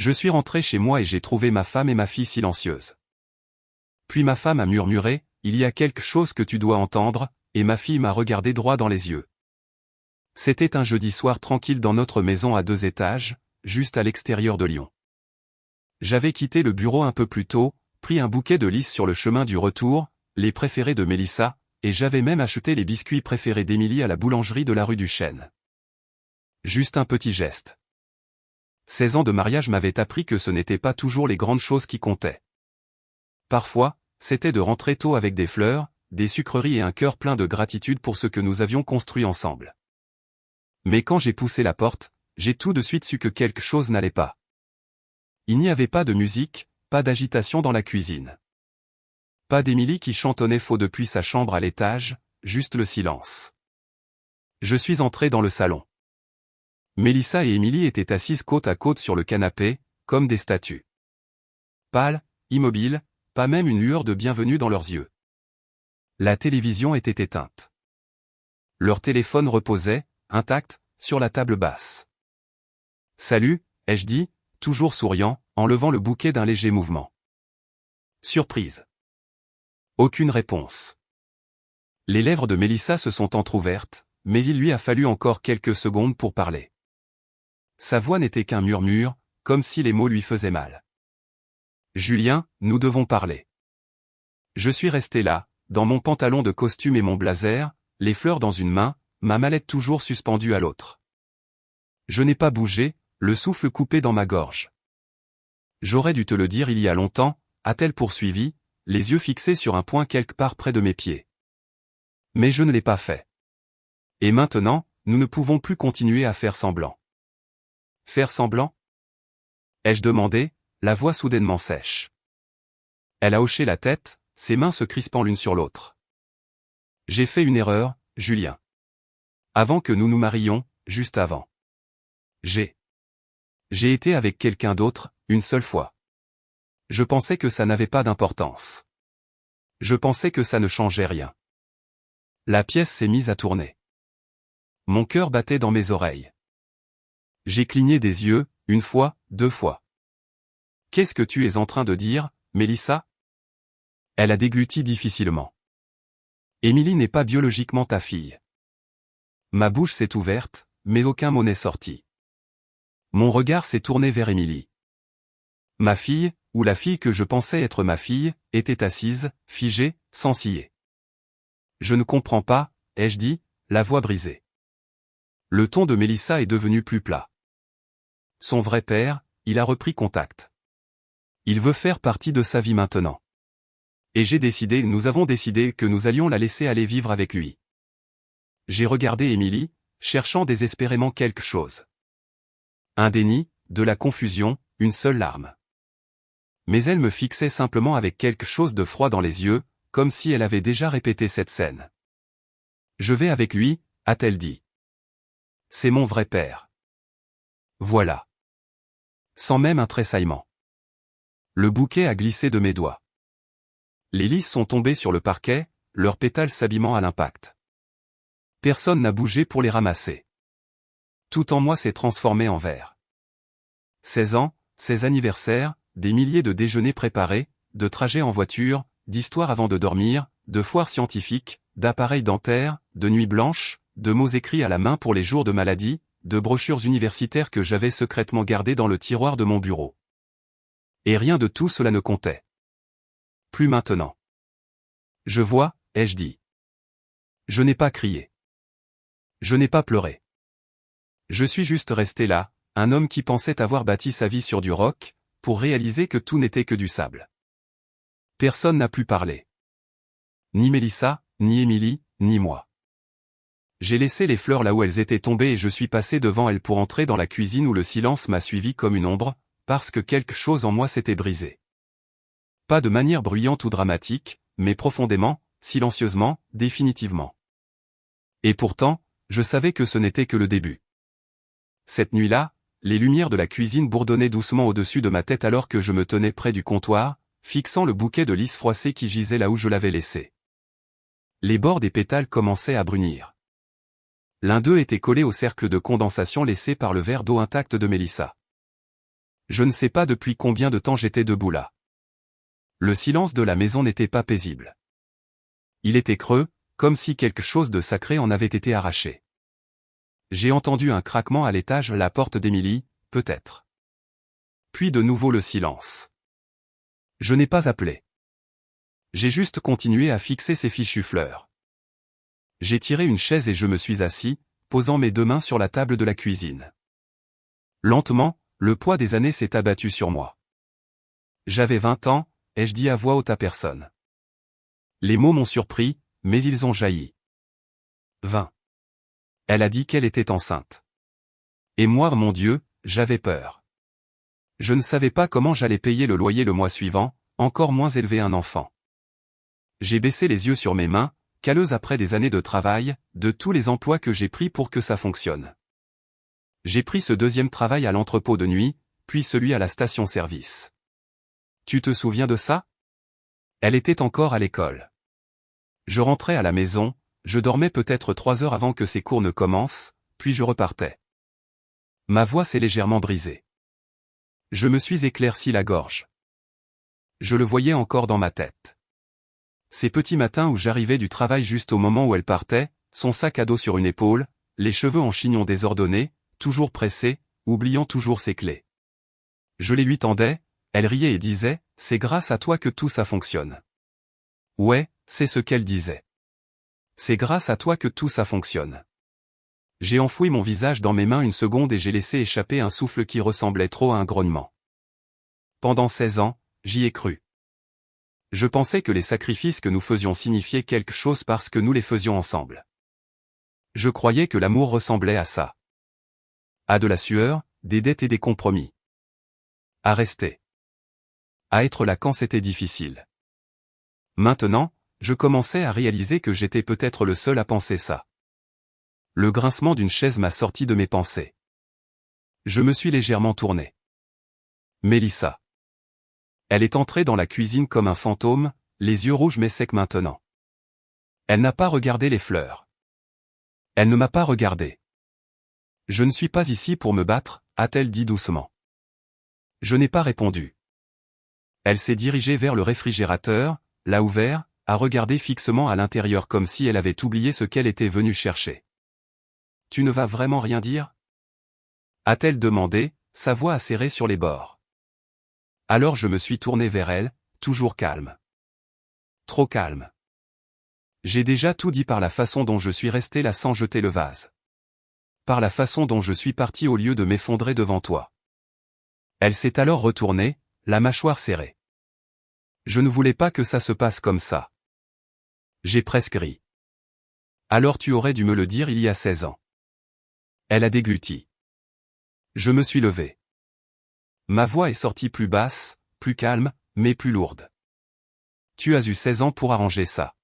Je suis rentré chez moi et j'ai trouvé ma femme et ma fille silencieuses. Puis ma femme a murmuré, « Il y a quelque chose que tu dois entendre », et ma fille m'a regardé droit dans les yeux. C'était un jeudi soir tranquille dans notre maison à 2 étages, juste à l'extérieur de Lyon. J'avais quitté le bureau un peu plus tôt, pris un bouquet de lys sur le chemin du retour, les préférés de Mélissa, et j'avais même acheté les biscuits préférés d'Émilie à la boulangerie de la rue du Chêne. Juste un petit geste. 16 ans de mariage m'avaient appris que ce n'étaient pas toujours les grandes choses qui comptaient. Parfois, c'était de rentrer tôt avec des fleurs, des sucreries et un cœur plein de gratitude pour ce que nous avions construit ensemble. Mais quand j'ai poussé la porte, j'ai tout de suite su que quelque chose n'allait pas. Il n'y avait pas de musique, pas d'agitation dans la cuisine. Pas d'Émilie qui chantonnait faux depuis sa chambre à l'étage, juste le silence. Je suis entré dans le salon. Mélissa et Émilie étaient assises côte à côte sur le canapé, comme des statues. Pâles, immobiles, pas même une lueur de bienvenue dans leurs yeux. La télévision était éteinte. Leur téléphone reposait, intact, sur la table basse. « Salut », ai-je dit, toujours souriant, en levant le bouquet d'un léger mouvement. Surprise. Aucune réponse. Les lèvres de Mélissa se sont entr'ouvertes, mais il lui a fallu encore quelques secondes pour parler. Sa voix n'était qu'un murmure, comme si les mots lui faisaient mal. « Julien, nous devons parler. » Je suis resté là, dans mon pantalon de costume et mon blazer, les fleurs dans une main, ma mallette toujours suspendue à l'autre. Je n'ai pas bougé, le souffle coupé dans ma gorge. « J'aurais dû te le dire il y a longtemps », a-t-elle poursuivi, les yeux fixés sur un point quelque part près de mes pieds. Mais je ne l'ai pas fait. Et maintenant, nous ne pouvons plus continuer à faire semblant. Faire semblant ? Ai-je demandé, la voix soudainement sèche. Elle a hoché la tête, ses mains se crispant l'une sur l'autre. J'ai fait une erreur, Julien. Avant que nous nous marions, juste avant. J'ai été avec quelqu'un d'autre, une seule fois. Je pensais que ça n'avait pas d'importance. Je pensais que ça ne changeait rien. La pièce s'est mise à tourner. Mon cœur battait dans mes oreilles. J'ai cligné des yeux, une fois, 2 fois. « Qu'est-ce que tu es en train de dire, Mélissa ?» Elle a dégluti difficilement. « Émilie n'est pas biologiquement ta fille. » Ma bouche s'est ouverte, mais aucun mot n'est sorti. Mon regard s'est tourné vers Émilie. Ma fille, ou la fille que je pensais être ma fille, était assise, figée, sans ciller. « Je ne comprends pas », ai-je dit, la voix brisée. Le ton de Mélissa est devenu plus plat. Son vrai père, il a repris contact. Il veut faire partie de sa vie maintenant. Et nous avons décidé que nous allions la laisser aller vivre avec lui. J'ai regardé Émilie, cherchant désespérément quelque chose. Un déni, de la confusion, une seule larme. Mais elle me fixait simplement avec quelque chose de froid dans les yeux, comme si elle avait déjà répété cette scène. « Je vais avec lui », a-t-elle dit. « C'est mon vrai père. » Voilà. Sans même un tressaillement. Le bouquet a glissé de mes doigts. Les lys sont tombés sur le parquet, leurs pétales s'abîmant à l'impact. Personne n'a bougé pour les ramasser. Tout en moi s'est transformé en verre. 16 ans, 16 anniversaires, des milliers de déjeuners préparés, de trajets en voiture, d'histoires avant de dormir, de foires scientifiques, d'appareils dentaires, de nuits blanches, de mots écrits à la main pour les jours de maladie, de brochures universitaires que j'avais secrètement gardées dans le tiroir de mon bureau. Et rien de tout cela ne comptait. Plus maintenant. Je vois, ai-je dit. Je n'ai pas crié. Je n'ai pas pleuré. Je suis juste resté là, un homme qui pensait avoir bâti sa vie sur du roc, pour réaliser que tout n'était que du sable. Personne n'a pu parler. Ni Mélissa, ni Émilie, ni moi. J'ai laissé les fleurs là où elles étaient tombées et je suis passé devant elles pour entrer dans la cuisine où le silence m'a suivi comme une ombre, parce que quelque chose en moi s'était brisé. Pas de manière bruyante ou dramatique, mais profondément, silencieusement, définitivement. Et pourtant, je savais que ce n'était que le début. Cette nuit-là, les lumières de la cuisine bourdonnaient doucement au-dessus de ma tête alors que je me tenais près du comptoir, fixant le bouquet de lys froissés qui gisait là où je l'avais laissé. Les bords des pétales commençaient à brunir. L'un d'eux était collé au cercle de condensation laissé par le verre d'eau intact de Mélissa. Je ne sais pas depuis combien de temps j'étais debout là. Le silence de la maison n'était pas paisible. Il était creux, comme si quelque chose de sacré en avait été arraché. J'ai entendu un craquement à l'étage, la porte d'Émilie, peut-être. Puis de nouveau le silence. Je n'ai pas appelé. J'ai juste continué à fixer ces fichues fleurs. J'ai tiré une chaise et je me suis assis, posant mes deux mains sur la table de la cuisine. Lentement, le poids des années s'est abattu sur moi. J'avais 20 ans, ai-je dit à voix haute à personne. Les mots m'ont surpris, mais ils ont jailli. 20. Elle a dit qu'elle était enceinte. Et moi, mon Dieu, j'avais peur. Je ne savais pas comment j'allais payer le loyer le mois suivant, encore moins élever un enfant. J'ai baissé les yeux sur mes mains, calleuses après des années de travail, de tous les emplois que j'ai pris pour que ça fonctionne. J'ai pris ce deuxième travail à l'entrepôt de nuit, puis celui à la station-service. Tu te souviens de ça? Elle était encore à l'école. Je rentrais à la maison, je dormais peut-être 3 heures avant que ses cours ne commencent, puis je repartais. Ma voix s'est légèrement brisée. Je me suis éclairci la gorge. Je le voyais encore dans ma tête. Ces petits matins où j'arrivais du travail juste au moment où elle partait, son sac à dos sur une épaule, les cheveux en chignon désordonnés, toujours pressés, oubliant toujours ses clés. Je les lui tendais, elle riait et disait, « C'est grâce à toi que tout ça fonctionne. » Ouais, c'est ce qu'elle disait. C'est grâce à toi que tout ça fonctionne. J'ai enfoui mon visage dans mes mains une seconde et j'ai laissé échapper un souffle qui ressemblait trop à un grognement. Pendant 16 ans, j'y ai cru. Je pensais que les sacrifices que nous faisions signifiaient quelque chose parce que nous les faisions ensemble. Je croyais que l'amour ressemblait à ça. À de la sueur, des dettes et des compromis. À rester. À être là quand c'était difficile. Maintenant, je commençais à réaliser que j'étais peut-être le seul à penser ça. Le grincement d'une chaise m'a sorti de mes pensées. Je me suis légèrement tourné. Mélissa. Elle est entrée dans la cuisine comme un fantôme, les yeux rouges mais secs maintenant. Elle n'a pas regardé les fleurs. Elle ne m'a pas regardé. Je ne suis pas ici pour me battre, a-t-elle dit doucement. Je n'ai pas répondu. Elle s'est dirigée vers le réfrigérateur, l'a ouvert, a regardé fixement à l'intérieur comme si elle avait oublié ce qu'elle était venue chercher. « Tu ne vas vraiment rien dire ?» a-t-elle demandé, sa voix acérée sur les bords. Alors je me suis tourné vers elle, toujours calme. Trop calme. J'ai déjà tout dit par la façon dont je suis resté là sans jeter le vase. Par la façon dont je suis parti au lieu de m'effondrer devant toi. Elle s'est alors retournée, la mâchoire serrée. Je ne voulais pas que ça se passe comme ça. J'ai presque ri. Alors tu aurais dû me le dire il y a 16 ans. Elle a dégluti. Je me suis levé. Ma voix est sortie plus basse, plus calme, mais plus lourde. Tu as eu 16 ans pour arranger ça.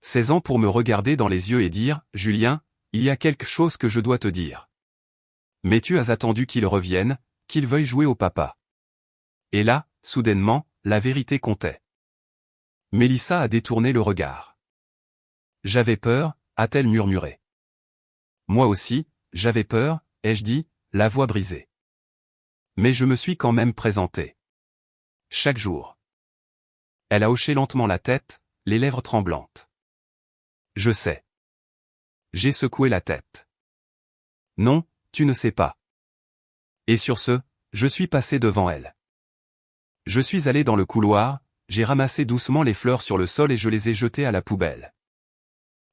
16 ans pour me regarder dans les yeux et dire, « Julien, il y a quelque chose que je dois te dire. » Mais tu as attendu qu'il revienne, qu'il veuille jouer au papa. Et là, soudainement, la vérité comptait. Mélissa a détourné le regard. J'avais peur, a-t-elle murmuré. Moi aussi, j'avais peur, ai-je dit, la voix brisée. Mais je me suis quand même présenté. Chaque jour. Elle a hoché lentement la tête, les lèvres tremblantes. Je sais. J'ai secoué la tête. Non, tu ne sais pas. Et sur ce, je suis passé devant elle. Je suis allé dans le couloir, j'ai ramassé doucement les fleurs sur le sol et je les ai jetées à la poubelle.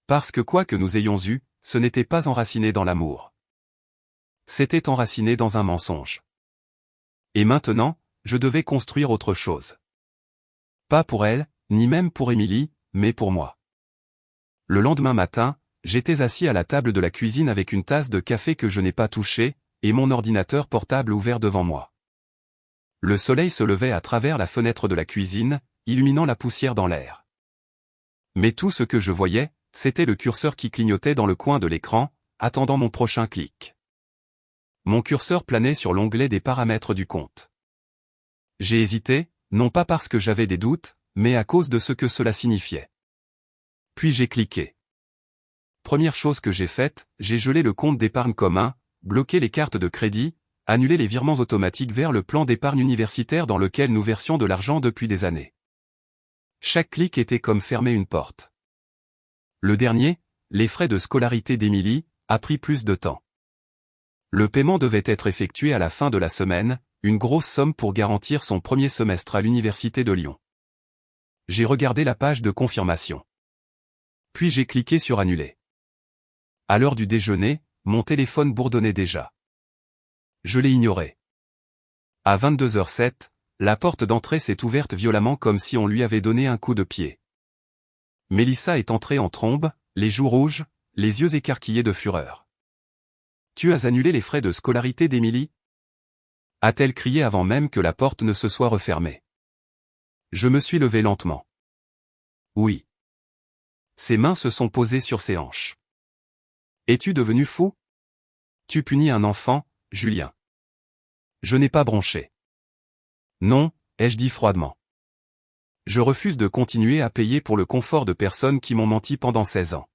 Parce que quoi que nous ayons eu, ce n'était pas enraciné dans l'amour. C'était enraciné dans un mensonge. Et maintenant, je devais construire autre chose. Pas pour elle, ni même pour Émilie, mais pour moi. Le lendemain matin, j'étais assis à la table de la cuisine avec une tasse de café que je n'ai pas touchée, et mon ordinateur portable ouvert devant moi. Le soleil se levait à travers la fenêtre de la cuisine, illuminant la poussière dans l'air. Mais tout ce que je voyais, c'était le curseur qui clignotait dans le coin de l'écran, attendant mon prochain clic. Mon curseur planait sur l'onglet des paramètres du compte. J'ai hésité, non pas parce que j'avais des doutes, mais à cause de ce que cela signifiait. Puis j'ai cliqué. Première chose que j'ai faite, j'ai gelé le compte d'épargne commun, bloqué les cartes de crédit, annuler les virements automatiques vers le plan d'épargne universitaire dans lequel nous versions de l'argent depuis des années. Chaque clic était comme fermer une porte. Le dernier, les frais de scolarité d'Émilie, a pris plus de temps. Le paiement devait être effectué à la fin de la semaine, une grosse somme pour garantir son premier semestre à l'université de Lyon. J'ai regardé la page de confirmation. Puis j'ai cliqué sur annuler. À l'heure du déjeuner, mon téléphone bourdonnait déjà. Je l'ai ignoré. À 22h07, la porte d'entrée s'est ouverte violemment comme si on lui avait donné un coup de pied. Mélissa est entrée en trombe, les joues rouges, les yeux écarquillés de fureur. « Tu as annulé les frais de scolarité d'Émilie » a-t-elle crié avant même que la porte ne se soit refermée. Je me suis levé lentement. Oui. Ses mains se sont posées sur ses hanches. Es-tu devenu fou? Tu punis un enfant, Julien. Je n'ai pas bronché. Non, ai-je dit froidement. Je refuse de continuer à payer pour le confort de personnes qui m'ont menti pendant 16 ans.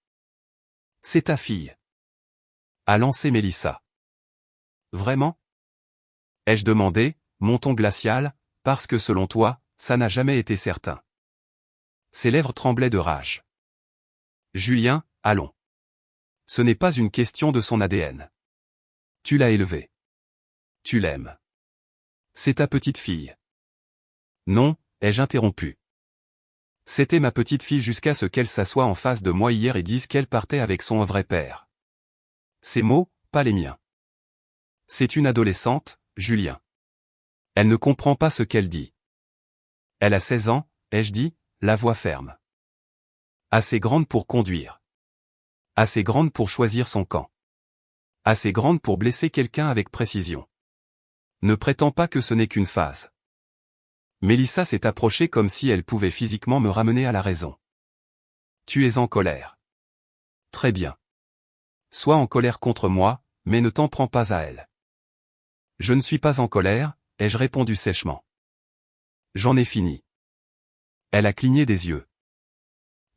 C'est ta fille. A lancé Mélissa. Vraiment? Ai-je demandé, mon ton glacial, parce que selon toi, ça n'a jamais été certain. Ses lèvres tremblaient de rage. Julien, allons. Ce n'est pas une question de son ADN. Tu l'as élevée. Tu l'aimes. C'est ta petite fille. Non, ai-je interrompu. C'était ma petite fille jusqu'à ce qu'elle s'assoie en face de moi hier et dise qu'elle partait avec son vrai père. Ces mots, pas les miens. C'est une adolescente, Julien. Elle ne comprend pas ce qu'elle dit. Elle a 16 ans, ai-je dit, la voix ferme. Assez grande pour conduire. Assez grande pour choisir son camp. Assez grande pour blesser quelqu'un avec précision. Ne prétends pas que ce n'est qu'une phase. Mélissa s'est approchée comme si elle pouvait physiquement me ramener à la raison. Tu es en colère. Très bien. Sois en colère contre moi, mais ne t'en prends pas à elle. Je ne suis pas en colère, ai-je répondu sèchement. J'en ai fini. Elle a cligné des yeux.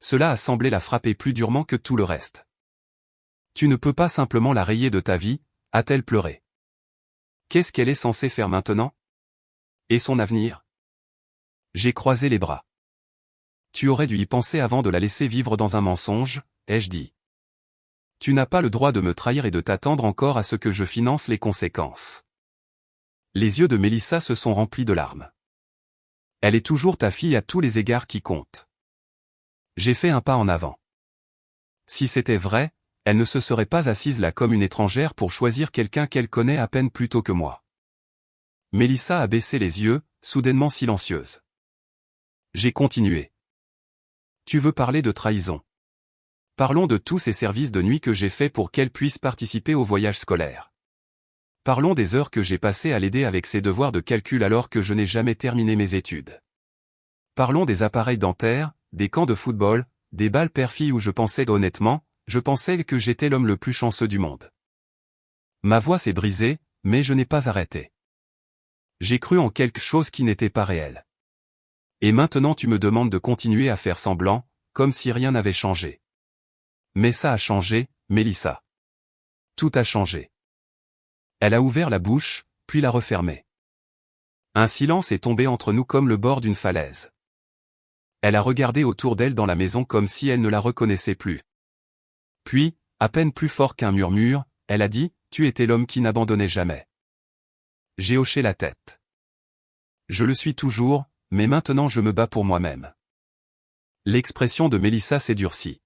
Cela a semblé la frapper plus durement que tout le reste. Tu ne peux pas simplement la rayer de ta vie, a-t-elle pleuré. Qu'est-ce qu'elle est censée faire maintenant? Et son avenir? J'ai croisé les bras. Tu aurais dû y penser avant de la laisser vivre dans un mensonge, ai-je dit. Tu n'as pas le droit de me trahir et de t'attendre encore à ce que je finance les conséquences. Les yeux de Mélissa se sont remplis de larmes. Elle est toujours ta fille à tous les égards qui comptent. J'ai fait un pas en avant. Si c'était vrai, elle ne se serait pas assise là comme une étrangère pour choisir quelqu'un qu'elle connaît à peine plus tôt que moi. Mélissa a baissé les yeux, soudainement silencieuse. J'ai continué. Tu veux parler de trahison? Parlons de tous ces services de nuit que j'ai faits pour qu'elle puisse participer au voyage scolaire. Parlons des heures que j'ai passées à l'aider avec ses devoirs de calcul alors que je n'ai jamais terminé mes études. Parlons des appareils dentaires, des camps de football, des balles père-fille où je pensais que j'étais l'homme le plus chanceux du monde. Ma voix s'est brisée, mais je n'ai pas arrêté. J'ai cru en quelque chose qui n'était pas réel. Et maintenant tu me demandes de continuer à faire semblant, comme si rien n'avait changé. Mais ça a changé, Mélissa. Tout a changé. Elle a ouvert la bouche, puis l'a refermée. Un silence est tombé entre nous comme le bord d'une falaise. Elle a regardé autour d'elle dans la maison comme si elle ne la reconnaissait plus. Puis, à peine plus fort qu'un murmure, elle a dit, « Tu étais l'homme qui n'abandonnait jamais. » J'ai hoché la tête. Je le suis toujours, mais maintenant je me bats pour moi-même. L'expression de Mélissa s'est durcie.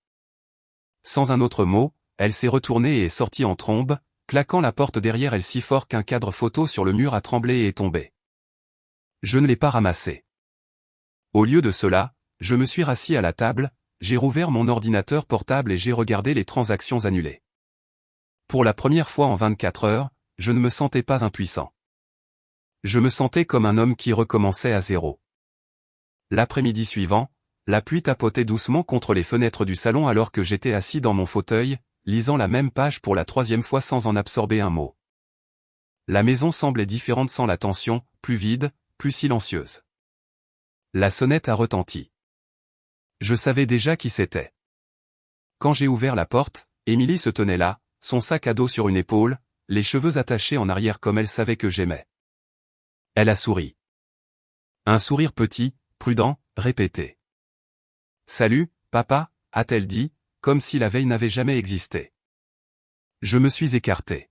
Sans un autre mot, elle s'est retournée et est sortie en trombe, claquant la porte derrière elle si fort qu'un cadre photo sur le mur a tremblé et est tombé. Je ne l'ai pas ramassé. Au lieu de cela, je me suis rassis à la table, j'ai rouvert mon ordinateur portable et j'ai regardé les transactions annulées. Pour la première fois en 24 heures, je ne me sentais pas impuissant. Je me sentais comme un homme qui recommençait à zéro. L'après-midi suivant, la pluie tapotait doucement contre les fenêtres du salon alors que j'étais assis dans mon fauteuil, lisant la même page pour la 3e fois sans en absorber un mot. La maison semblait différente sans la tension, plus vide, plus silencieuse. La sonnette a retenti. Je savais déjà qui c'était. Quand j'ai ouvert la porte, Émilie se tenait là, son sac à dos sur une épaule, les cheveux attachés en arrière comme elle savait que j'aimais. Elle a souri. Un sourire petit, prudent, répété. « Salut, papa », a-t-elle dit, comme si la veille n'avait jamais existé. Je me suis écarté.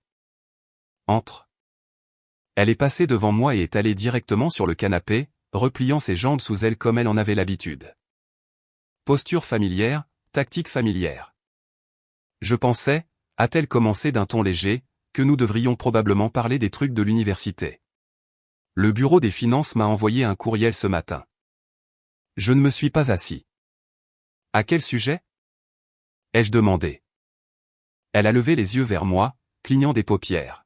« Entre ». Elle est passée devant moi et est allée directement sur le canapé, repliant ses jambes sous elle comme elle en avait l'habitude. Posture familière, tactique familière. Je pensais, a-t-elle commencé d'un ton léger, que nous devrions probablement parler des trucs de l'université. Le bureau des finances m'a envoyé un courriel ce matin. Je ne me suis pas assis. À quel sujet ? Ai-je demandé. Elle a levé les yeux vers moi, clignant des paupières.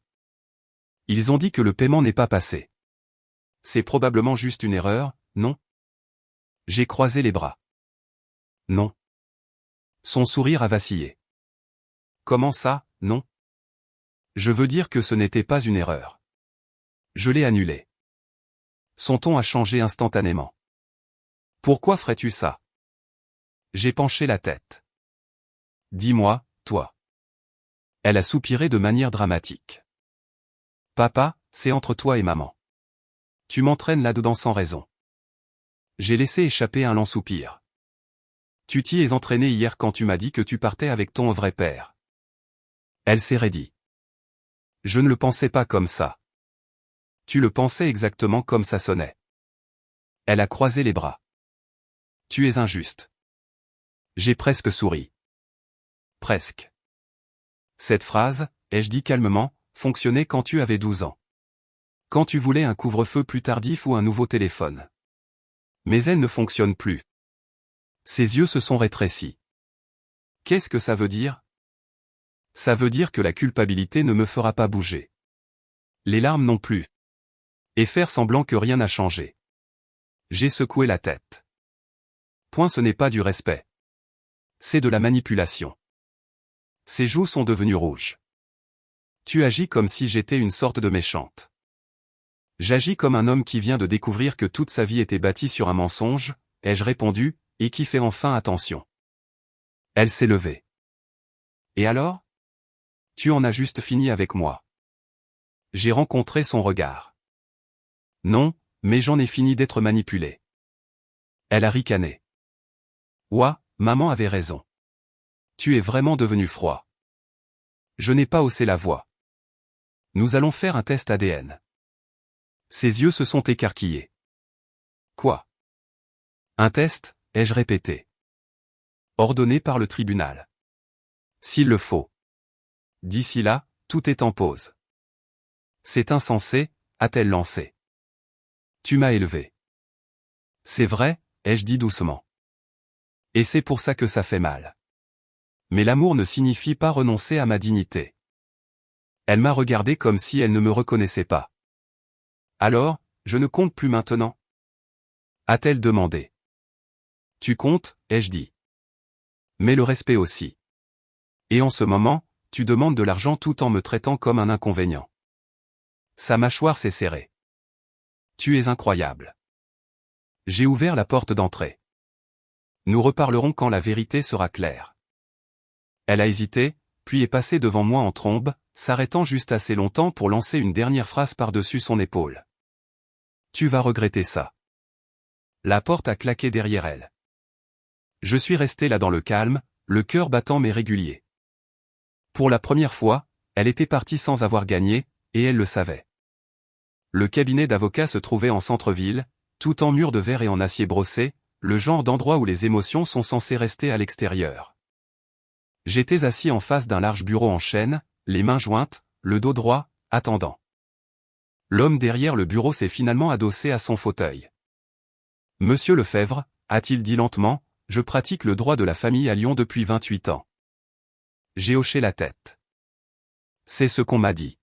Ils ont dit que le paiement n'est pas passé. C'est probablement juste une erreur, non ? J'ai croisé les bras. Non. Son sourire a vacillé. Comment ça, non ? Je veux dire que ce n'était pas une erreur. Je l'ai annulé. Son ton a changé instantanément. Pourquoi ferais-tu ça ? J'ai penché la tête. Dis-moi, toi. Elle a soupiré de manière dramatique. Papa, c'est entre toi et maman. Tu m'entraînes là-dedans sans raison. J'ai laissé échapper un lent soupir. Tu t'y es entraîné hier quand tu m'as dit que tu partais avec ton vrai père. Elle s'est raidie. Je ne le pensais pas comme ça. Tu le pensais exactement comme ça sonnait. Elle a croisé les bras. Tu es injuste. J'ai presque souri. Presque. Cette phrase, ai-je dit calmement, fonctionnait quand tu avais 12 ans. Quand tu voulais un couvre-feu plus tardif ou un nouveau téléphone. Mais elle ne fonctionne plus. Ses yeux se sont rétrécis. Qu'est-ce que ça veut dire ? Ça veut dire que la culpabilité ne me fera pas bouger. Les larmes non plus. Et faire semblant que rien n'a changé. J'ai secoué la tête. Point, ce n'est pas du respect. C'est de la manipulation. Ses joues sont devenues rouges. Tu agis comme si j'étais une sorte de méchante. J'agis comme un homme qui vient de découvrir que toute sa vie était bâtie sur un mensonge, ai-je répondu, et qui fait enfin attention. Elle s'est levée. Et alors ? Tu en as juste fini avec moi. J'ai rencontré son regard. Non, mais j'en ai fini d'être manipulé. Elle a ricané. Ouah, maman avait raison. Tu es vraiment devenu froid. Je n'ai pas haussé la voix. Nous allons faire un test ADN. Ses yeux se sont écarquillés. Quoi ? Un test, ai-je répété. Ordonné par le tribunal. S'il le faut. D'ici là, tout est en pause. C'est insensé, a-t-elle lancé. Tu m'as élevé. C'est vrai, ai-je dit doucement. Et c'est pour ça que ça fait mal. Mais l'amour ne signifie pas renoncer à ma dignité. Elle m'a regardé comme si elle ne me reconnaissait pas. Alors, je ne compte plus maintenant ? A-t-elle demandé. Tu comptes, ai-je dit. Mais le respect aussi. Et en ce moment, tu demandes de l'argent tout en me traitant comme un inconvénient. Sa mâchoire s'est serrée. Tu es incroyable. J'ai ouvert la porte d'entrée. Nous reparlerons quand la vérité sera claire. Elle a hésité, puis est passée devant moi en trombe, s'arrêtant juste assez longtemps pour lancer une dernière phrase par-dessus son épaule. Tu vas regretter ça. La porte a claqué derrière elle. Je suis resté là dans le calme, le cœur battant mais régulier. Pour la première fois, elle était partie sans avoir gagné, et elle le savait. Le cabinet d'avocat se trouvait en centre-ville, tout en murs de verre et en acier brossé, le genre d'endroit où les émotions sont censées rester à l'extérieur. J'étais assis en face d'un large bureau en chêne, les mains jointes, le dos droit, attendant. L'homme derrière le bureau s'est finalement adossé à son fauteuil. « Monsieur Lefebvre, a-t-il dit lentement, je pratique le droit de la famille à Lyon depuis 28 ans. » J'ai hoché la tête. C'est ce qu'on m'a dit.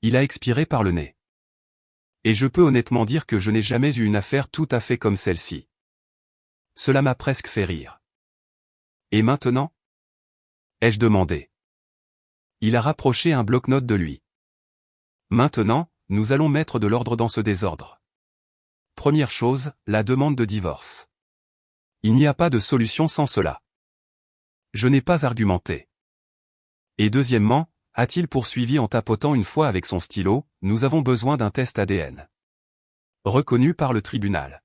Il a expiré par le nez. Et je peux honnêtement dire que je n'ai jamais eu une affaire tout à fait comme celle-ci. Cela m'a presque fait rire. Et maintenant ? Ai-je demandé. Il a rapproché un bloc-notes de lui. Maintenant, nous allons mettre de l'ordre dans ce désordre. Première chose, la demande de divorce. Il n'y a pas de solution sans cela. Je n'ai pas argumenté. Et deuxièmement, a-t-il poursuivi en tapotant une fois avec son stylo, nous avons besoin d'un test ADN. Reconnu par le tribunal.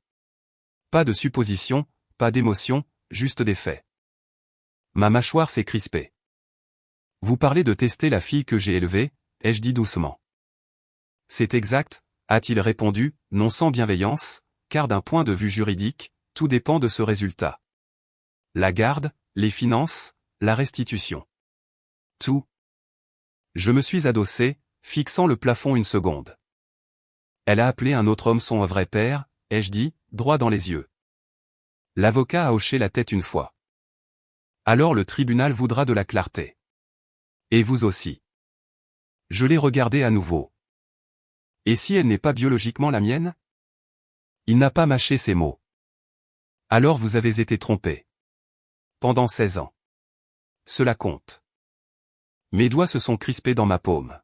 Pas de supposition, pas d'émotion, juste des faits. Ma mâchoire s'est crispée. Vous parlez de tester la fille que j'ai élevée, ai-je dit doucement. C'est exact, a-t-il répondu, non sans bienveillance, car d'un point de vue juridique, tout dépend de ce résultat. La garde, les finances, la restitution. Tout. Je me suis adossé, fixant le plafond une seconde. Elle a appelé un autre homme son vrai père, ai-je dit, droit dans les yeux. L'avocat a hoché la tête une fois. Alors le tribunal voudra de la clarté. Et vous aussi. Je l'ai regardé à nouveau. Et si elle n'est pas biologiquement la mienne? Il n'a pas mâché ses mots. Alors vous avez été trompé. Pendant 16 ans. Cela compte. Mes doigts se sont crispés dans ma paume.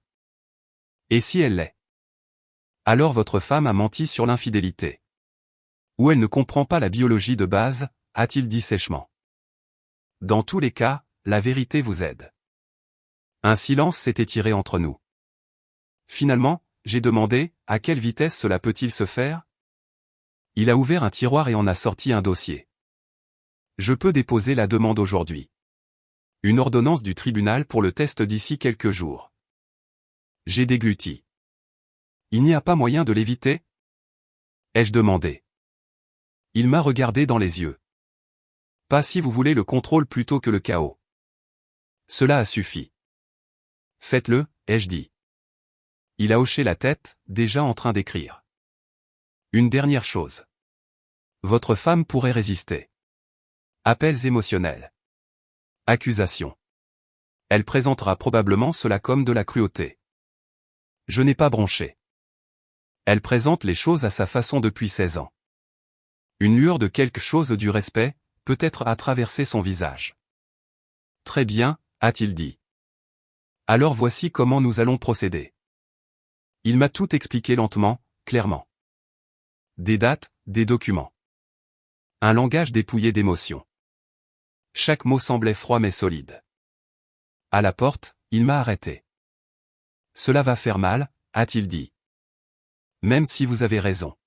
Et si elle l'est? Alors votre femme a menti sur l'infidélité. Ou elle ne comprend pas la biologie de base, a-t-il dit sèchement. Dans tous les cas, la vérité vous aide. Un silence s'est étiré entre nous. Finalement, j'ai demandé, à quelle vitesse cela peut-il se faire? Il a ouvert un tiroir et en a sorti un dossier. Je peux déposer la demande aujourd'hui. Une ordonnance du tribunal pour le test d'ici quelques jours. J'ai dégluti. Il n'y a pas moyen de l'éviter? Ai-je demandé. Il m'a regardé dans les yeux. Pas si vous voulez le contrôle plutôt que le chaos. Cela a suffi. Faites-le, ai-je dit. Il a hoché la tête, déjà en train d'écrire. Une dernière chose. Votre femme pourrait résister. Appels émotionnels. Accusation. Elle présentera probablement cela comme de la cruauté. Je n'ai pas bronché. Elle présente les choses à sa façon depuis 16 ans. Une lueur de quelque chose du respect, peut-être a traversé son visage. Très bien, a-t-il dit. Alors voici comment nous allons procéder. Il m'a tout expliqué lentement, clairement. Des dates, des documents. Un langage dépouillé d'émotion. Chaque mot semblait froid mais solide. À la porte, il m'a arrêté. Cela va faire mal, a-t-il dit. Même si vous avez raison.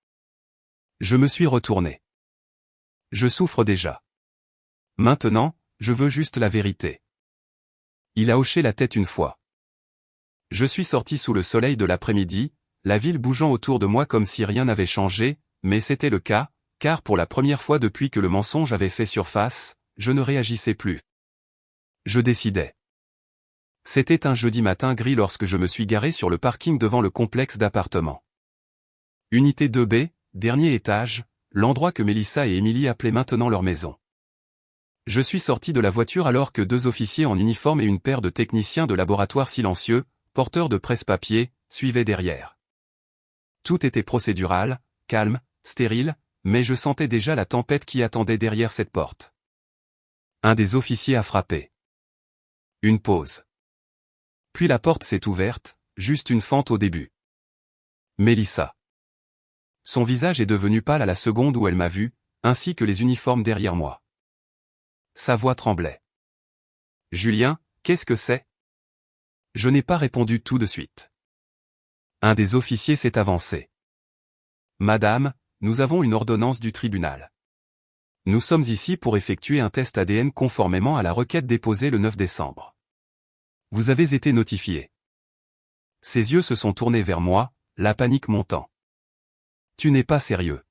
Je me suis retourné. Je souffre déjà. Maintenant, je veux juste la vérité. Il a hoché la tête une fois. Je suis sorti sous le soleil de l'après-midi, la ville bougeant autour de moi comme si rien n'avait changé, mais c'était le cas, car pour la première fois depuis que le mensonge avait fait surface, je ne réagissais plus. Je décidais. C'était un jeudi matin gris lorsque je me suis garé sur le parking devant le complexe d'appartements. Unité 2B, dernier étage, l'endroit que Mélissa et Émilie appelaient maintenant leur maison. Je suis sorti de la voiture alors que 2 officiers en uniforme et une paire de techniciens de laboratoire silencieux, porteurs de presse-papier, suivaient derrière. Tout était procédural, calme, stérile, mais je sentais déjà la tempête qui attendait derrière cette porte. Un des officiers a frappé. Une pause. Puis la porte s'est ouverte, juste une fente au début. Mélissa. Son visage est devenu pâle à la seconde où elle m'a vu, ainsi que les uniformes derrière moi. Sa voix tremblait. Julien, qu'est-ce que c'est? Je n'ai pas répondu tout de suite. Un des officiers s'est avancé. Madame, nous avons une ordonnance du tribunal. Nous sommes ici pour effectuer un test ADN conformément à la requête déposée le 9 décembre. Vous avez été notifié. Ses yeux se sont tournés vers moi, la panique montant. Tu n'es pas sérieux.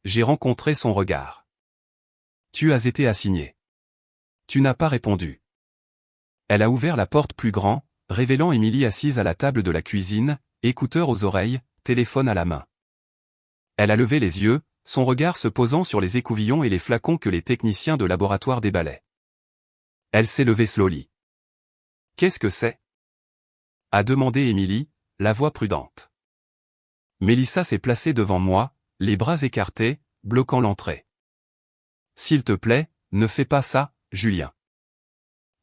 J'ai rencontré son regard. Tu as été assigné. Tu n'as pas répondu. Elle a ouvert la porte plus grand, révélant Émilie assise à la table de la cuisine, écouteurs aux oreilles, téléphone à la main. Elle a levé les yeux, son regard se posant sur les écouvillons et les flacons que les techniciens de laboratoire déballaient. Elle s'est levée slowly. Qu'est-ce que c'est? A demandé Émilie, la voix prudente. Mélissa s'est placée devant moi, les bras écartés, bloquant l'entrée. S'il te plaît, ne fais pas ça, Julien.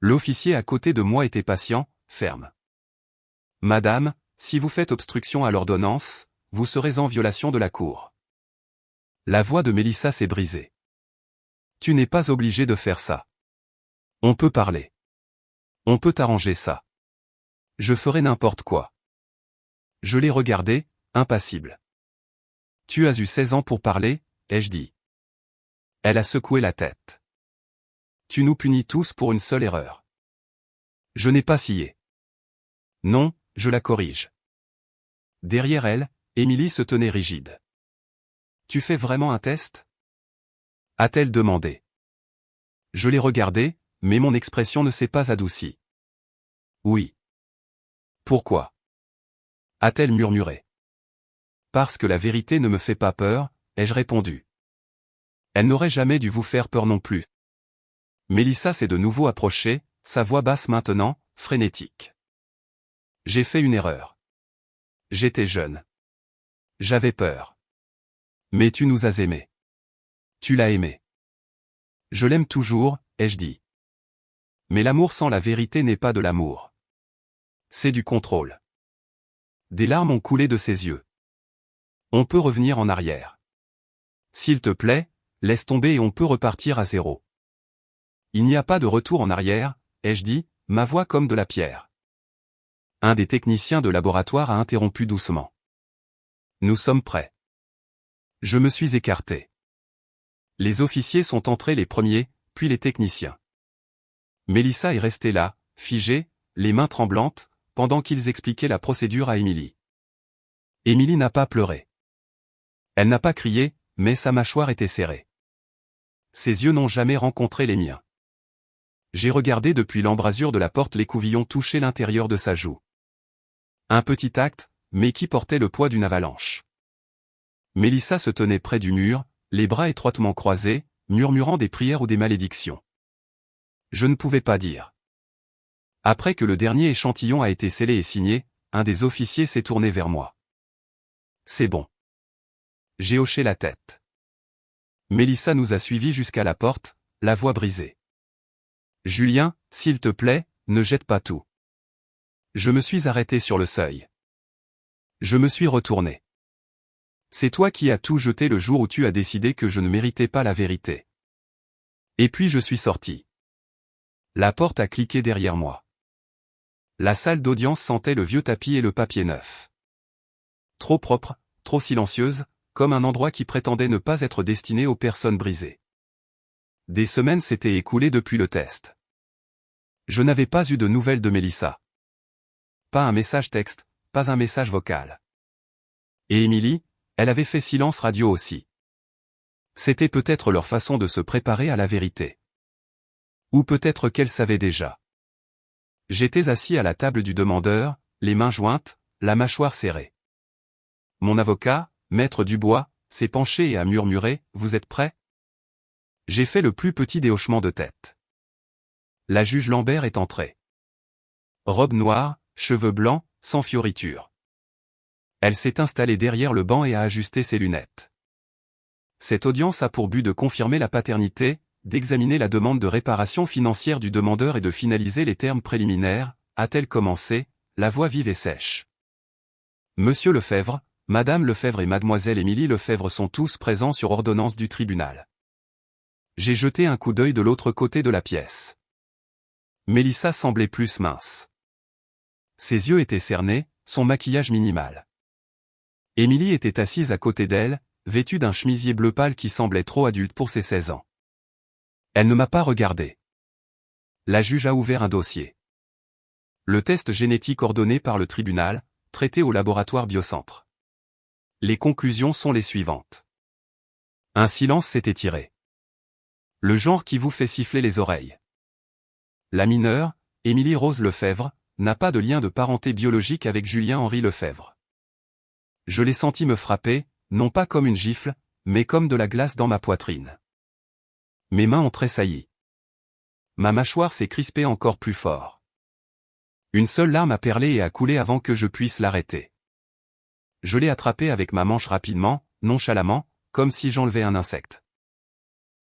L'officier à côté de moi était patient, ferme. Madame, si vous faites obstruction à l'ordonnance, vous serez en violation de la cour. La voix de Mélissa s'est brisée. Tu n'es pas obligé de faire ça. On peut parler. On peut arranger ça. Je ferai n'importe quoi. Je l'ai regardée, impassible. Tu as eu 16 ans pour parler, ai-je dit. Elle a secoué la tête. Tu nous punis tous pour une seule erreur. Je n'ai pas scié. Non, je la corrige. Derrière elle, Émilie se tenait rigide. Tu fais vraiment un test? A-t-elle demandé. Je l'ai regardée, mais mon expression ne s'est pas adoucie. Oui. Pourquoi? A-t-elle murmuré. Parce que la vérité ne me fait pas peur, ai-je répondu. Elle n'aurait jamais dû vous faire peur non plus. Mélissa s'est de nouveau approchée, sa voix basse maintenant, frénétique. J'ai fait une erreur. J'étais jeune. J'avais peur. Mais tu nous as aimés. Tu l'as aimé. Je l'aime toujours, ai-je dit. Mais l'amour sans la vérité n'est pas de l'amour. C'est du contrôle. Des larmes ont coulé de ses yeux. On peut revenir en arrière. S'il te plaît, laisse tomber et on peut repartir à zéro. Il n'y a pas de retour en arrière, ai-je dit, ma voix comme de la pierre. Un des techniciens de laboratoire a interrompu doucement. Nous sommes prêts. Je me suis écarté. Les officiers sont entrés les premiers, puis les techniciens. Mélissa est restée là, figée, les mains tremblantes, pendant qu'ils expliquaient la procédure à Émilie. Émilie n'a pas pleuré. Elle n'a pas crié, mais sa mâchoire était serrée. Ses yeux n'ont jamais rencontré les miens. J'ai regardé depuis l'embrasure de la porte l'écouvillon toucher l'intérieur de sa joue. Un petit acte, mais qui portait le poids d'une avalanche. Mélissa se tenait près du mur, les bras étroitement croisés, murmurant des prières ou des malédictions. Je ne pouvais pas dire. Après que le dernier échantillon a été scellé et signé, un des officiers s'est tourné vers moi. C'est bon. J'ai hoché la tête. Mélissa nous a suivis jusqu'à la porte, la voix brisée. Julien, s'il te plaît, ne jette pas tout. Je me suis arrêté sur le seuil. Je me suis retourné. C'est toi qui as tout jeté le jour où tu as décidé que je ne méritais pas la vérité. Et puis je suis sorti. La porte a cliqué derrière moi. La salle d'audience sentait le vieux tapis et le papier neuf. Trop propre, trop silencieuse, comme un endroit qui prétendait ne pas être destiné aux personnes brisées. Des semaines s'étaient écoulées depuis le test. Je n'avais pas eu de nouvelles de Mélissa. Pas un message texte, pas un message vocal. Et Émilie, elle avait fait silence radio aussi. C'était peut-être leur façon de se préparer à la vérité. Ou peut-être qu'elle savait déjà. J'étais assis à la table du demandeur, les mains jointes, la mâchoire serrée. Mon avocat, Maître Dubois, s'est penché et a murmuré « Vous êtes prêts ?» J'ai fait le plus petit des hochements de tête. La juge Lambert est entrée. Robe noire, cheveux blancs, sans fioriture. Elle s'est installée derrière le banc et a ajusté ses lunettes. Cette audience a pour but de confirmer la paternité, d'examiner la demande de réparation financière du demandeur et de finaliser les termes préliminaires, a-t-elle commencé, la voix vive et sèche. Monsieur Lefebvre, Madame Lefebvre et Mademoiselle Émilie Lefebvre sont tous présents sur ordonnance du tribunal. J'ai jeté un coup d'œil de l'autre côté de la pièce. Mélissa semblait plus mince. Ses yeux étaient cernés, son maquillage minimal. Émilie était assise à côté d'elle, vêtue d'un chemisier bleu pâle qui semblait trop adulte pour ses 16 ans. Elle ne m'a pas regardé. La juge a ouvert un dossier. Le test génétique ordonné par le tribunal, traité au laboratoire Biocentre. Les conclusions sont les suivantes. Un silence s'est étiré. Le genre qui vous fait siffler les oreilles. La mineure, Émilie Rose Lefebvre, n'a pas de lien de parenté biologique avec Julien-Henri Lefebvre. Je l'ai senti me frapper, non pas comme une gifle, mais comme de la glace dans ma poitrine. Mes mains ont tressailli. Ma mâchoire s'est crispée encore plus fort. Une seule larme a perlé et a coulé avant que je puisse l'arrêter. Je l'ai attrapée avec ma manche rapidement, nonchalamment, comme si j'enlevais un insecte.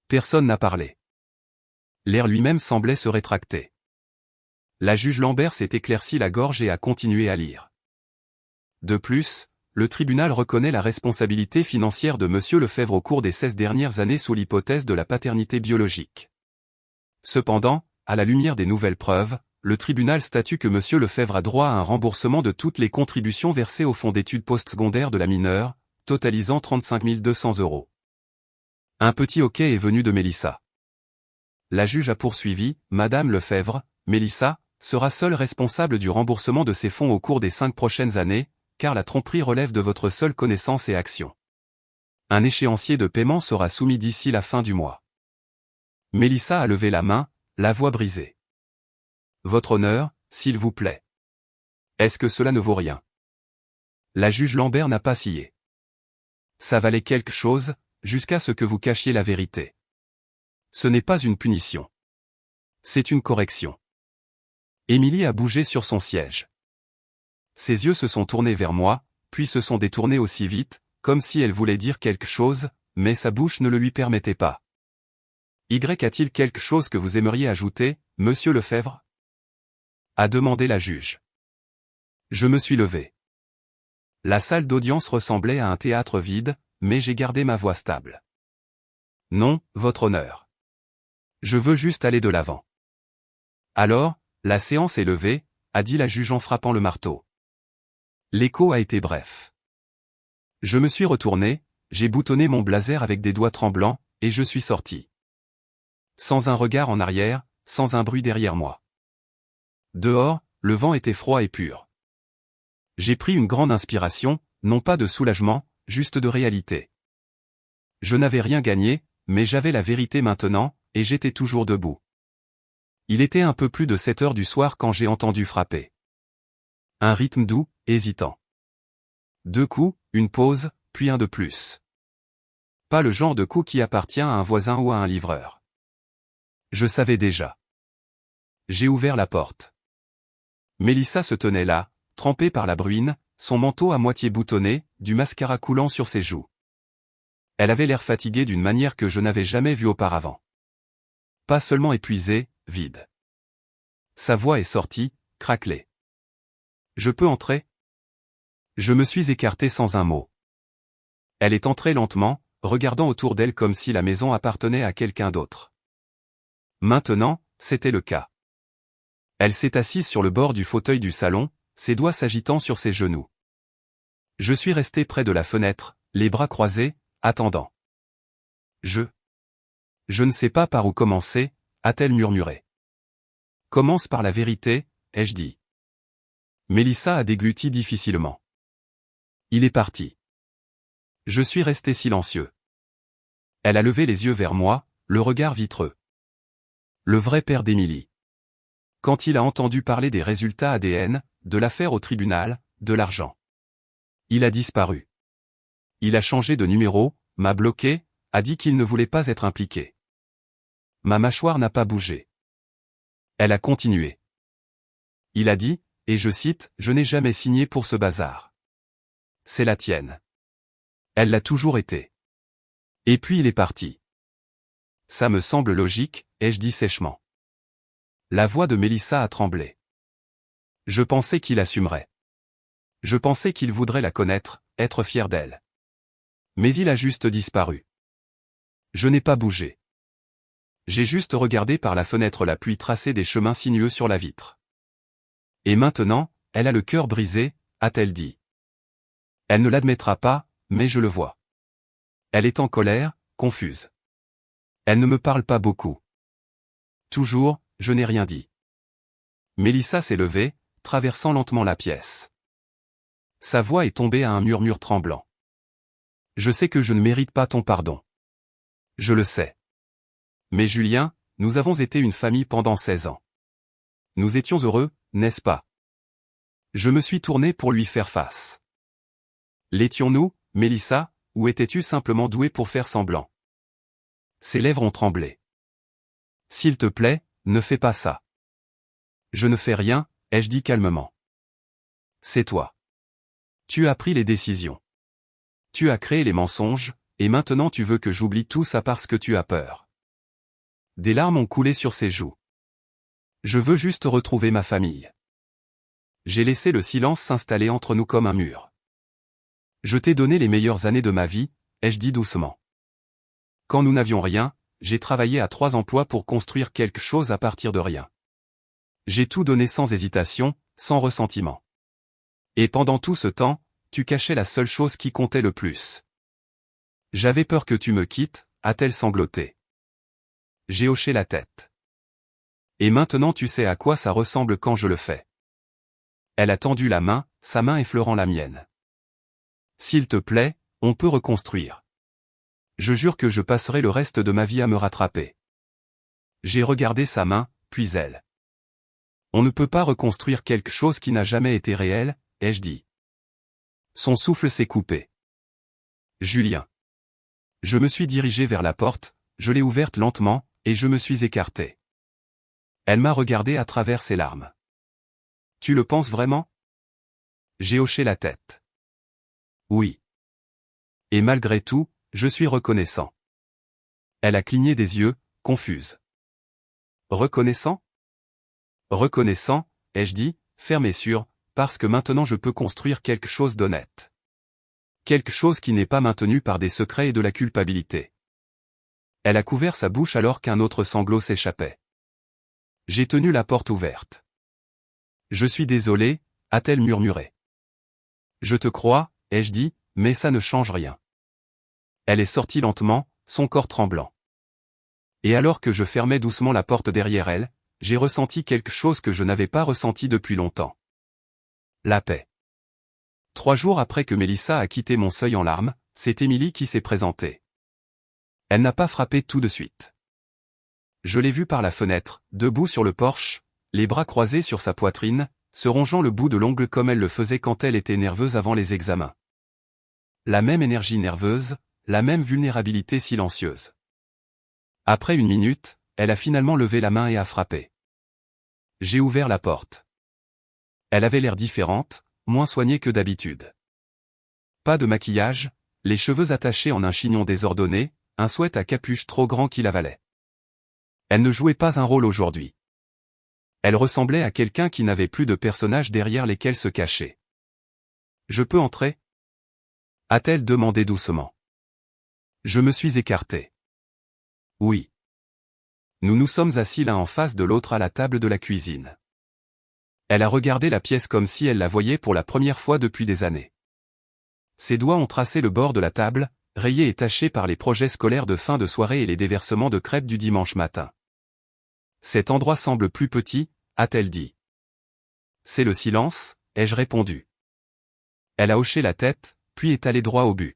Personne n'a parlé. L'air lui-même semblait se rétracter. La juge Lambert s'est éclairci la gorge et a continué à lire. De plus, le tribunal reconnaît la responsabilité financière de Monsieur Lefebvre au cours des 16 dernières années sous l'hypothèse de la paternité biologique. Cependant, à la lumière des nouvelles preuves, le tribunal statue que Monsieur Lefebvre a droit à un remboursement de toutes les contributions versées au fonds d'études postsecondaires de la mineure, totalisant 35 200 €. Un petit hoquet est venu de Mélissa. La juge a poursuivi, Madame Lefebvre, Mélissa, sera seule responsable du remboursement de ces fonds au cours des 5 prochaines années, car la tromperie relève de votre seule connaissance et action. Un échéancier de paiement sera soumis d'ici la fin du mois. Mélissa a levé la main, la voix brisée. Votre honneur, s'il vous plaît. Est-ce que cela ne vaut rien? La juge Lambert n'a pas scié. Ça valait quelque chose, jusqu'à ce que vous cachiez la vérité. Ce n'est pas une punition. C'est une correction. Émilie a bougé sur son siège. Ses yeux se sont tournés vers moi, puis se sont détournés aussi vite, comme si elle voulait dire quelque chose, mais sa bouche ne le lui permettait pas. Y a-t-il quelque chose que vous aimeriez ajouter, Monsieur Lefebvre? A demandé la juge. Je me suis levé. La salle d'audience ressemblait à un théâtre vide, mais j'ai gardé ma voix stable. Non, votre honneur. Je veux juste aller de l'avant. Alors, la séance est levée, a dit la juge en frappant le marteau. L'écho a été bref. Je me suis retourné, j'ai boutonné mon blazer avec des doigts tremblants, et je suis sorti. Sans un regard en arrière, sans un bruit derrière moi. Dehors, le vent était froid et pur. J'ai pris une grande inspiration, non pas de soulagement, juste de réalité. Je n'avais rien gagné, mais j'avais la vérité maintenant, et j'étais toujours debout. Il était un peu plus de 7 heures du soir quand j'ai entendu frapper. Un rythme doux, hésitant. 2 coups, une pause, puis un de plus. Pas le genre de coup qui appartient à un voisin ou à un livreur. Je savais déjà. J'ai ouvert la porte. Mélissa se tenait là, trempée par la bruine, son manteau à moitié boutonné, du mascara coulant sur ses joues. Elle avait l'air fatiguée d'une manière que je n'avais jamais vue auparavant. Pas seulement épuisée, vide. Sa voix est sortie, craquelée. Je peux entrer? Je me suis écarté sans un mot. Elle est entrée lentement, regardant autour d'elle comme si la maison appartenait à quelqu'un d'autre. Maintenant, c'était le cas. Elle s'est assise sur le bord du fauteuil du salon, ses doigts s'agitant sur ses genoux. Je suis resté près de la fenêtre, les bras croisés, attendant. Je ne sais pas par où commencer, a-t-elle murmuré. Commence par la vérité, ai-je dit. Mélissa a dégluti difficilement. Il est parti. Je suis resté silencieux. Elle a levé les yeux vers moi, le regard vitreux. Le vrai père d'Émilie. Quand il a entendu parler des résultats ADN, de l'affaire au tribunal, de l'argent. Il a disparu. Il a changé de numéro, m'a bloqué, a dit qu'il ne voulait pas être impliqué. Ma mâchoire n'a pas bougé. Elle a continué. Il a dit, et je cite, « Je n'ai jamais signé pour ce bazar. C'est la tienne. » Elle l'a toujours été. Et puis il est parti. Ça me semble logique, ai-je dit sèchement. La voix de Mélissa a tremblé. Je pensais qu'il assumerait. Je pensais qu'il voudrait la connaître, être fier d'elle. Mais il a juste disparu. Je n'ai pas bougé. J'ai juste regardé par la fenêtre la pluie tracer des chemins sinueux sur la vitre. Et maintenant, elle a le cœur brisé, a-t-elle dit. Elle ne l'admettra pas, mais je le vois. Elle est en colère, confuse. Elle ne me parle pas beaucoup. Toujours, je n'ai rien dit. Mélissa s'est levée, traversant lentement la pièce. Sa voix est tombée à un murmure tremblant. Je sais que je ne mérite pas ton pardon. Je le sais. Mais Julien, nous avons été une famille pendant 16 ans. Nous étions heureux, n'est-ce pas? Je me suis tourné pour lui faire face. L'étions-nous, Mélissa, ou étais-tu simplement douée pour faire semblant? Ses lèvres ont tremblé. S'il te plaît, ne fais pas ça. Je ne fais rien, ai-je dit calmement. C'est toi. Tu as pris les décisions. Tu as créé les mensonges, et maintenant tu veux que j'oublie tout ça parce que tu as peur. Des larmes ont coulé sur ses joues. Je veux juste retrouver ma famille. J'ai laissé le silence s'installer entre nous comme un mur. Je t'ai donné les meilleures années de ma vie, ai-je dit doucement. Quand nous n'avions rien, j'ai travaillé à 3 emplois pour construire quelque chose à partir de rien. J'ai tout donné sans hésitation, sans ressentiment. Et pendant tout ce temps, tu cachais la seule chose qui comptait le plus. J'avais peur que tu me quittes, a-t-elle sangloté. J'ai hoché la tête. Et maintenant tu sais à quoi ça ressemble quand je le fais. Elle a tendu la main, sa main effleurant la mienne. S'il te plaît, on peut reconstruire. Je jure que je passerai le reste de ma vie à me rattraper. J'ai regardé sa main, puis elle. On ne peut pas reconstruire quelque chose qui n'a jamais été réel, ai-je dit. Son souffle s'est coupé. Julien. Je me suis dirigé vers la porte, je l'ai ouverte lentement, et je me suis écarté. Elle m'a regardé à travers ses larmes. Tu le penses vraiment? J'ai hoché la tête. Oui. Et malgré tout, je suis reconnaissant. Elle a cligné des yeux, confuse. Reconnaissant? Reconnaissant, ai-je dit, ferme et sûr, parce que maintenant je peux construire quelque chose d'honnête. Quelque chose qui n'est pas maintenu par des secrets et de la culpabilité. Elle a couvert sa bouche alors qu'un autre sanglot s'échappait. J'ai tenu la porte ouverte. Je suis désolé, a-t-elle murmuré. Je te crois, ai-je dit, mais ça ne change rien. Elle est sortie lentement, son corps tremblant. Et alors que je fermais doucement la porte derrière elle, j'ai ressenti quelque chose que je n'avais pas ressenti depuis longtemps. La paix. 3 jours après que Mélissa a quitté mon seuil en larmes, c'est Émilie qui s'est présentée. Elle n'a pas frappé tout de suite. Je l'ai vue par la fenêtre, debout sur le porche, les bras croisés sur sa poitrine, se rongeant le bout de l'ongle comme elle le faisait quand elle était nerveuse avant les examens. La même énergie nerveuse, la même vulnérabilité silencieuse. Après 1 minute, elle a finalement levé la main et a frappé. J'ai ouvert la porte. Elle avait l'air différente, moins soignée que d'habitude. Pas de maquillage, les cheveux attachés en un chignon désordonné, un sweat à capuche trop grand qui l'avalait. Elle ne jouait pas un rôle aujourd'hui. Elle ressemblait à quelqu'un qui n'avait plus de personnages derrière lesquels se cacher. « Je peux entrer ?» a-t-elle demandé doucement. Je me suis écarté. Oui. Nous nous sommes assis l'un en face de l'autre à la table de la cuisine. Elle a regardé la pièce comme si elle la voyait pour la première fois depuis des années. Ses doigts ont tracé le bord de la table, rayé et taché par les projets scolaires de fin de soirée et les déversements de crêpes du dimanche matin. Cet endroit semble plus petit, a-t-elle dit. C'est le silence, ai-je répondu. Elle a hoché la tête, puis est allée droit au but.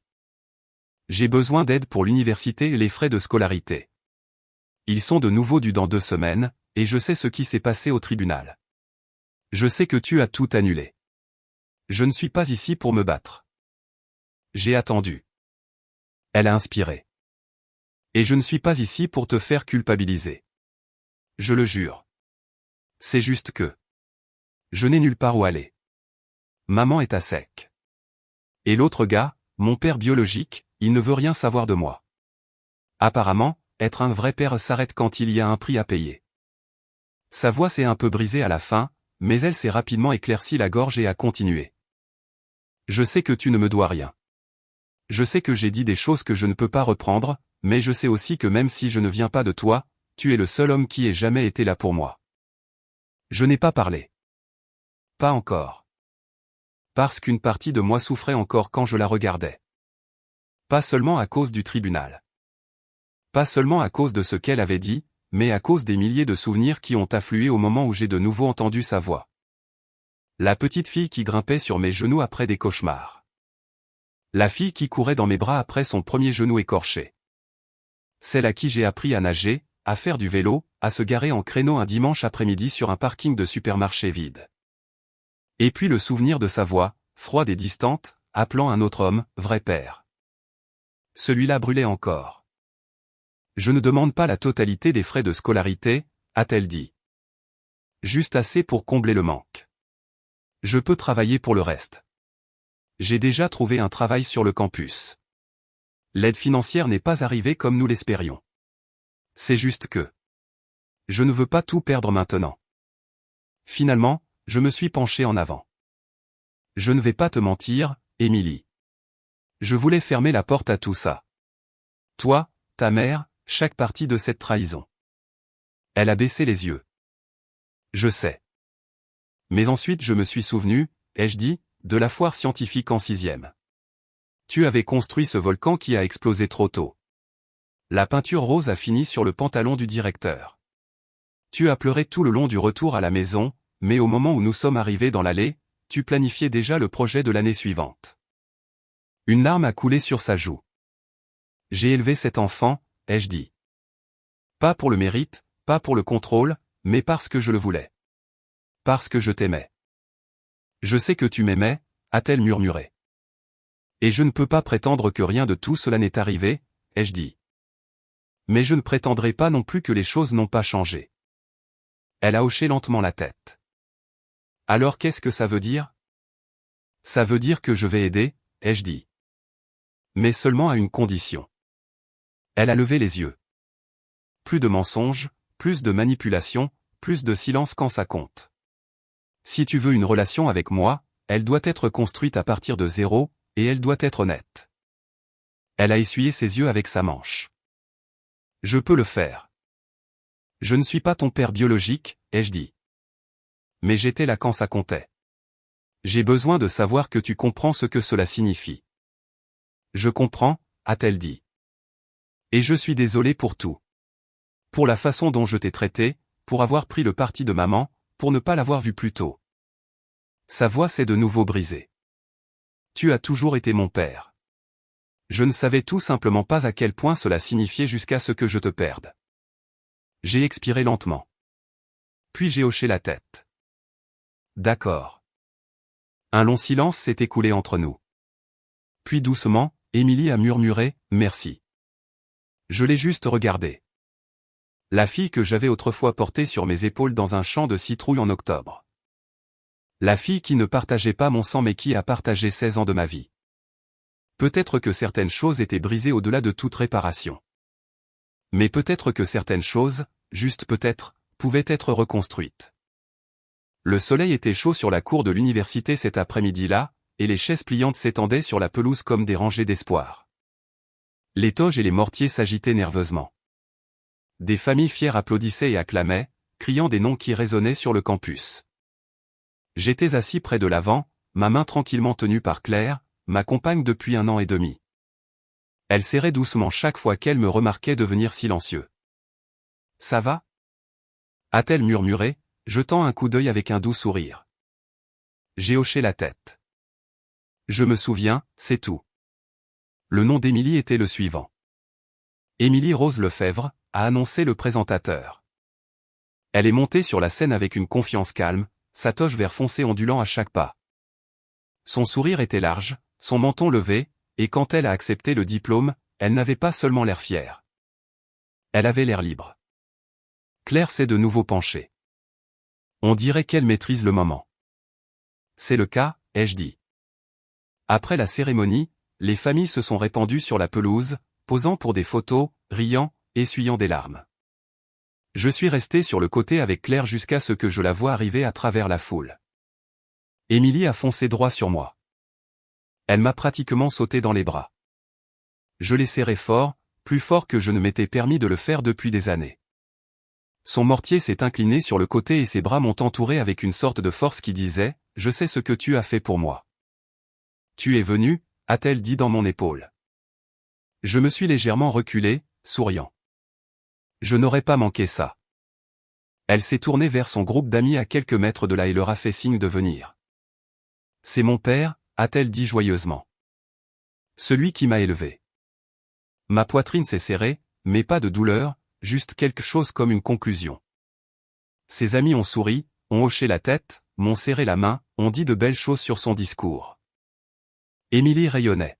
J'ai besoin d'aide pour l'université et les frais de scolarité. Ils sont de nouveau dus dans 2 semaines, et je sais ce qui s'est passé au tribunal. Je sais que tu as tout annulé. Je ne suis pas ici pour me battre. J'ai attendu. Elle a inspiré. Et je ne suis pas ici pour te faire culpabiliser. Je le jure. C'est juste que je n'ai nulle part où aller. Maman est à sec. Et l'autre gars, mon père biologique, il ne veut rien savoir de moi. Apparemment, être un vrai père s'arrête quand il y a un prix à payer. Sa voix s'est un peu brisée à la fin, mais elle s'est rapidement éclaircie la gorge et a continué. Je sais que tu ne me dois rien. Je sais que j'ai dit des choses que je ne peux pas reprendre, mais je sais aussi que même si je ne viens pas de toi, tu es le seul homme qui ait jamais été là pour moi. Je n'ai pas parlé. Pas encore. Parce qu'une partie de moi souffrait encore quand je la regardais. Pas seulement à cause du tribunal. Pas seulement à cause de ce qu'elle avait dit, mais à cause des milliers de souvenirs qui ont afflué au moment où j'ai de nouveau entendu sa voix. La petite fille qui grimpait sur mes genoux après des cauchemars. La fille qui courait dans mes bras après son premier genou écorché. Celle à qui j'ai appris à nager, à faire du vélo, à se garer en créneau un dimanche après-midi sur un parking de supermarché vide. Et puis le souvenir de sa voix, froide et distante, appelant un autre homme, vrai père. Celui-là brûlait encore. Je ne demande pas la totalité des frais de scolarité, a-t-elle dit. Juste assez pour combler le manque. Je peux travailler pour le reste. J'ai déjà trouvé un travail sur le campus. L'aide financière n'est pas arrivée comme nous l'espérions. C'est juste que je ne veux pas tout perdre maintenant. Finalement, je me suis penché en avant. Je ne vais pas te mentir, Émilie. Je voulais fermer la porte à tout ça. Toi, ta mère, chaque partie de cette trahison. Elle a baissé les yeux. Je sais. Mais ensuite je me suis souvenu, ai-je dit, de la foire scientifique en 6e. Tu avais construit ce volcan qui a explosé trop tôt. La peinture rose a fini sur le pantalon du directeur. Tu as pleuré tout le long du retour à la maison, mais au moment où nous sommes arrivés dans l'allée, tu planifiais déjà le projet de l'année suivante. Une larme a coulé sur sa joue. J'ai élevé cet enfant, ai-je dit. Pas pour le mérite, pas pour le contrôle, mais parce que je le voulais. Parce que je t'aimais. Je sais que tu m'aimais, a-t-elle murmuré. Et je ne peux pas prétendre que rien de tout cela n'est arrivé, ai-je dit. Mais je ne prétendrai pas non plus que les choses n'ont pas changé. Elle a hoché lentement la tête. Alors qu'est-ce que ça veut dire? Ça veut dire que je vais aider, ai-je dit. Mais seulement à une condition. Elle a levé les yeux. Plus de mensonges, plus de manipulation, plus de silence quand ça compte. Si tu veux une relation avec moi, elle doit être construite à partir de zéro, et elle doit être honnête. Elle a essuyé ses yeux avec sa manche. Je peux le faire. Je ne suis pas ton père biologique, ai-je dit. Mais j'étais là quand ça comptait. J'ai besoin de savoir que tu comprends ce que cela signifie. Je comprends, a-t-elle dit. Et je suis désolé pour tout. Pour la façon dont je t'ai traité, pour avoir pris le parti de maman, pour ne pas l'avoir vue plus tôt. Sa voix s'est de nouveau brisée. Tu as toujours été mon père. Je ne savais tout simplement pas à quel point cela signifiait jusqu'à ce que je te perde. J'ai expiré lentement. Puis j'ai hoché la tête. D'accord. Un long silence s'est écoulé entre nous. Puis doucement, Émilie a murmuré « Merci ». Je l'ai juste regardée. La fille que j'avais autrefois portée sur mes épaules dans un champ de citrouilles en octobre. La fille qui ne partageait pas mon sang mais qui a partagé 16 ans de ma vie. Peut-être que certaines choses étaient brisées au-delà de toute réparation. Mais peut-être que certaines choses, juste peut-être, pouvaient être reconstruites. Le soleil était chaud sur la cour de l'université cet après-midi-là, et les chaises pliantes s'étendaient sur la pelouse comme des rangées d'espoir. Les toges et les mortiers s'agitaient nerveusement. Des familles fières applaudissaient et acclamaient, criant des noms qui résonnaient sur le campus. J'étais assis près de l'avant, ma main tranquillement tenue par Claire, ma compagne depuis 1 an et demi. Elle serrait doucement chaque fois qu'elle me remarquait devenir silencieux. « Ça va » a-t-elle murmuré, jetant un coup d'œil avec un doux sourire. J'ai hoché la tête. Je me souviens, c'est tout. Le nom d'Émilie était le suivant. Émilie Rose Lefebvre, a annoncé le présentateur. Elle est montée sur la scène avec une confiance calme, sa toge vert foncé ondulant à chaque pas. Son sourire était large, son menton levé, et quand elle a accepté le diplôme, elle n'avait pas seulement l'air fière. Elle avait l'air libre. Claire s'est de nouveau penchée. On dirait qu'elle maîtrise le moment. C'est le cas, ai-je dit. Après la cérémonie, les familles se sont répandues sur la pelouse, posant pour des photos, riant, essuyant des larmes. Je suis resté sur le côté avec Claire jusqu'à ce que je la voie arriver à travers la foule. Émilie a foncé droit sur moi. Elle m'a pratiquement sauté dans les bras. Je l'ai serré fort, plus fort que je ne m'étais permis de le faire depuis des années. Son mortier s'est incliné sur le côté et ses bras m'ont entouré avec une sorte de force qui disait « Je sais ce que tu as fait pour moi. » « Tu es venu » a-t-elle dit dans mon épaule. Je me suis légèrement reculé, souriant. Je n'aurais pas manqué ça. Elle s'est tournée vers son groupe d'amis à quelques mètres de là et leur a fait signe de venir. C'est mon père, a-t-elle dit joyeusement. Celui qui m'a élevé. Ma poitrine s'est serrée, mais pas de douleur, juste quelque chose comme une conclusion. Ses amis ont souri, ont hoché la tête, m'ont serré la main, ont dit de belles choses sur son discours. Émilie rayonnait.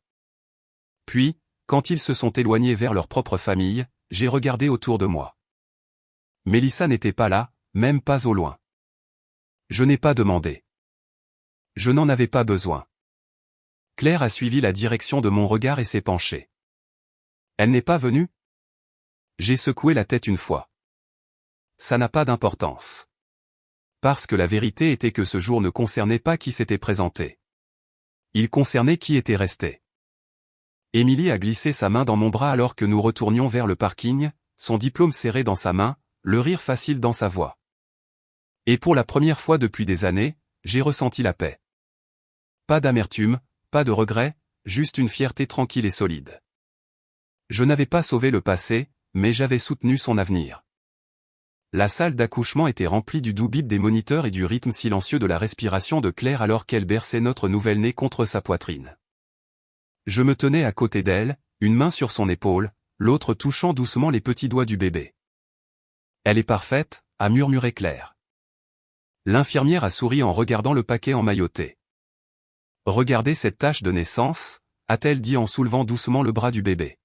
Puis, quand ils se sont éloignés vers leur propre famille, j'ai regardé autour de moi. Mélissa n'était pas là, même pas au loin. Je n'ai pas demandé. Je n'en avais pas besoin. Claire a suivi la direction de mon regard et s'est penchée. Elle n'est pas venue? J'ai secoué la tête une fois. Ça n'a pas d'importance. Parce que la vérité était que ce jour ne concernait pas qui s'était présenté. Il concernait qui était resté. Émilie a glissé sa main dans mon bras alors que nous retournions vers le parking, son diplôme serré dans sa main, le rire facile dans sa voix. Et pour la première fois depuis des années, j'ai ressenti la paix. Pas d'amertume, pas de regret, juste une fierté tranquille et solide. Je n'avais pas sauvé le passé, mais j'avais soutenu son avenir. La salle d'accouchement était remplie du doux bip des moniteurs et du rythme silencieux de la respiration de Claire alors qu'elle berçait notre nouvel-né contre sa poitrine. Je me tenais à côté d'elle, une main sur son épaule, l'autre touchant doucement les petits doigts du bébé. « Elle est parfaite », a murmuré Claire. L'infirmière a souri en regardant le paquet emmailloté. « Regardez cette tache de naissance », a-t-elle dit en soulevant doucement le bras du bébé.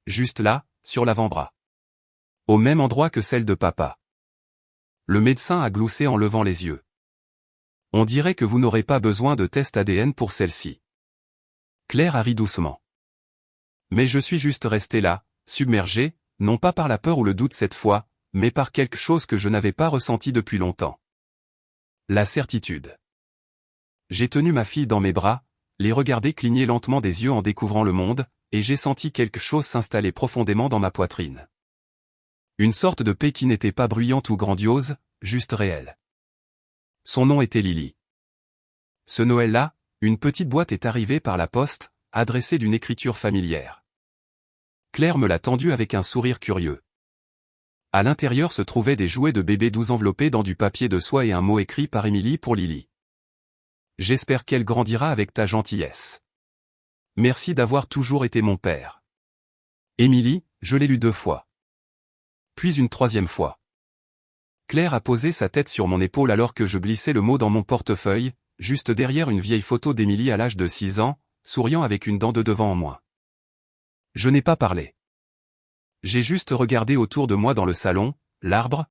Juste là, sur l'avant-bras. Au même endroit que celle de papa. Le médecin a gloussé en levant les yeux. On dirait que vous n'aurez pas besoin de test ADN pour celle-ci. Claire a ri doucement. Mais je suis juste resté là, submergé, non pas par la peur ou le doute cette fois, mais par quelque chose que je n'avais pas ressenti depuis longtemps. La certitude. J'ai tenu ma fille dans mes bras, les regardé cligner lentement des yeux en découvrant le monde, et j'ai senti quelque chose s'installer profondément dans ma poitrine. Une sorte de paix qui n'était pas bruyante ou grandiose, juste réelle. Son nom était Lily. Ce Noël-là, une petite boîte est arrivée par la poste, adressée d'une écriture familière. Claire me l'a tendue avec un sourire curieux. À l'intérieur se trouvaient des jouets de bébé doux enveloppés dans du papier de soie et un mot écrit par Émilie pour Lily. J'espère qu'elle grandira avec ta gentillesse. Merci d'avoir toujours été mon père. Émilie, je l'ai lu 2 fois. Puis une 3e fois. Claire a posé sa tête sur mon épaule alors que je glissais le mot dans mon portefeuille, juste derrière une vieille photo d'Émilie à l'âge de 6 ans, souriant avec une dent de devant en moins. Je n'ai pas parlé. J'ai juste regardé autour de moi dans le salon, l'arbre,